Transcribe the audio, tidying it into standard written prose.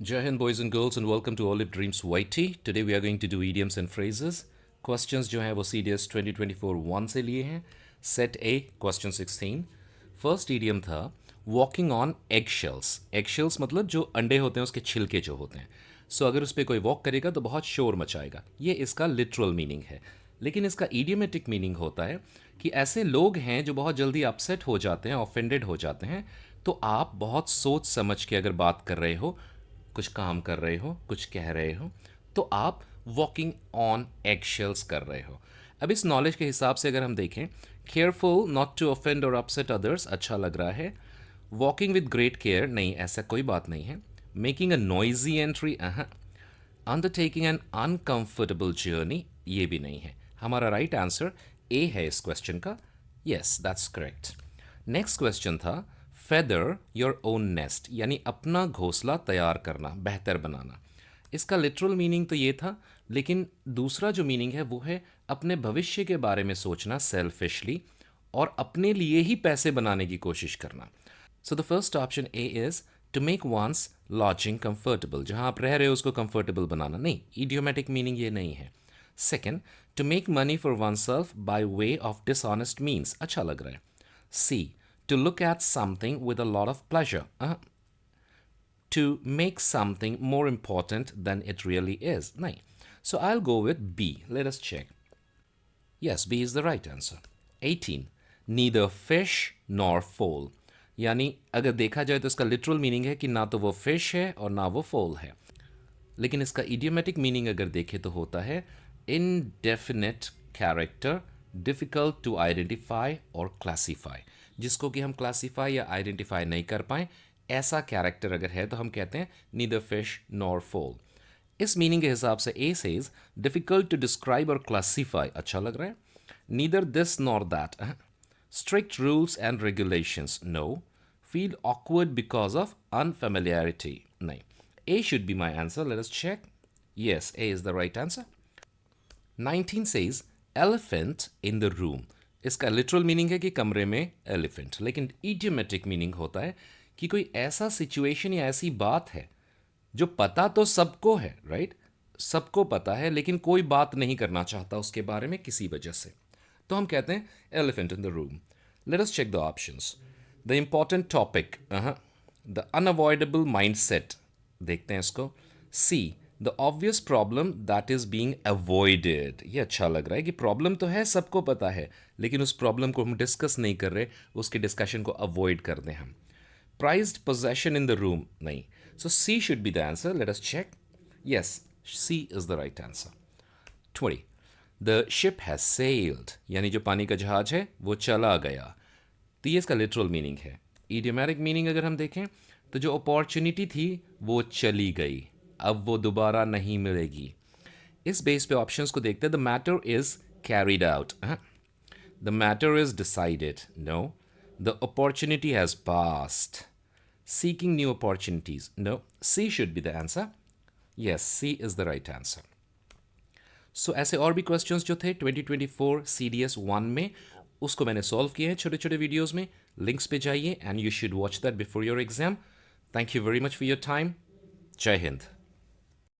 Jai Hind, boys and girls, and welcome to Olive Dreams YT. Today we are going to do idioms and phrases. Questions जो हैं वो CDS 2024 1 से लिए हैं. Set A, question 16. First idiom था walking on eggshells. Eggshells मतलब जो अंडे होते हैं उसके छिलके जो होते हैं. So अगर उस पर कोई वॉक करेगा तो बहुत शोर मचाएगा. ये इसका लिटरल मीनिंग है. लेकिन इसका इडियोमेटिक मीनिंग होता है कि ऐसे लोग हैं जो बहुत जल्दी अपसेट हो जाते हैं, ऑफेंडेड हो जाते हैं. तो आप बहुत सोच समझ के अगर बात कर रहे हो, कुछ काम कर रहे हो, कुछ कह रहे हो, तो आप वॉकिंग ऑन एग शेल्स कर रहे हो. अब इस नॉलेज के हिसाब से अगर हम देखें, केयरफुल नॉट टू ऑफेंड और अपसेट अदर्स अच्छा लग रहा है. वॉकिंग विद ग्रेट केयर नहीं, ऐसा कोई बात नहीं है. Making a noisy entry, undertaking an uncomfortable journey, ये भी नहीं है. हमारा राइट आंसर ए है इस क्वेश्चन का. Yes, that's correct. Next question था फेदर योर ओन नेस्ट, यानी अपना घोंसला तैयार करना, बेहतर बनाना. इसका लिटरल मीनिंग तो ये था, लेकिन दूसरा जो मीनिंग है वो है अपने भविष्य के बारे में सोचना सेल्फिशली और अपने लिए ही पैसे बनाने की कोशिश करना. So the first option A is to make one's lodging comfortable, जहां आप रह रहे हो उसको कंफर्टेबल बनाना. नहीं, इडियोमेटिक मीनिंग ये नहीं है. Second, to make money for oneself by way of dishonest means, अच्छा लग रहा है. सी, to look at something with a lot of pleasure. To make something more important than it really is. Nahin. So I'll go with B. Let us check. Yes, B is the right answer. 18. Neither fish nor fowl. यानी अगर देखा जाए तो इसका literal meaning है कि ना तो वो फिश है और ना वो फोल है. लेकिन इसका इडियोमेटिक मीनिंग अगर देखें तो होता है indefinite character, difficult to identify और क्लासीफाई. जिसको कि हम क्लासीफाई या आइडेंटिफाई नहीं कर पाए, ऐसा कैरेक्टर अगर है तो हम कहते हैं नीदर फिश नॉर फोल. इस मीनिंग के हिसाब से a says difficult to describe और क्लासीफाई, अच्छा लग रहा है. Neither this nor that, strict rules and regulations, no. Feel awkward because of unfamiliarity, नहीं. A should be my answer. Let us check. Yes, A is the right answer. 19 says elephant in the room. इसका literal meaning है कि कमरे में elephant, लेकिन idiomatic meaning होता है कि कोई ऐसा सिचुएशन या ऐसी बात है जो पता तो सबको है, राइट? सबको पता है लेकिन कोई बात नहीं करना चाहता उसके बारे में किसी वजह से, तो हम कहते हैं elephant in the room. Let us check the options. The important topic, the unavoidable mindset, देखते हैं इसको. C, the obvious problem that is being avoided, ये अच्छा लग रहा है कि प्रॉब्लम तो है, सबको पता है, लेकिन उस प्रॉब्लम को हम डिस्कस नहीं कर रहे, उसके डिस्कशन को अवॉइड कर दें हम. Prized possession in the room, नहीं. So C should be the answer. Let us check. Yes, C is the right answer. 20. The ship has sailed, यानी जो पानी का जहाज है वो चला गया. तो ये इसका लिटरल मीनिंग है. इडियोमेटिक मीनिंग अगर हम देखें तो जो अपॉर्चुनिटी थी वो चली गई, अब वो दोबारा नहीं मिलेगी. इस बेस पे ऑप्शंस को देखते हैं. The matter is carried out, the matter is decided, no. The opportunity has passed, seeking new opportunities, no. C should be the answer. Yes, C is the right answer. So ऐसे और भी questions जो थे 2024 CDS 1 में, उसको मैंने solve किए हैं छोटे छोटे वीडियोस में. लिंक्स पे जाइए and you should watch that before your exam. Thank you very much for your time. जय हिंद.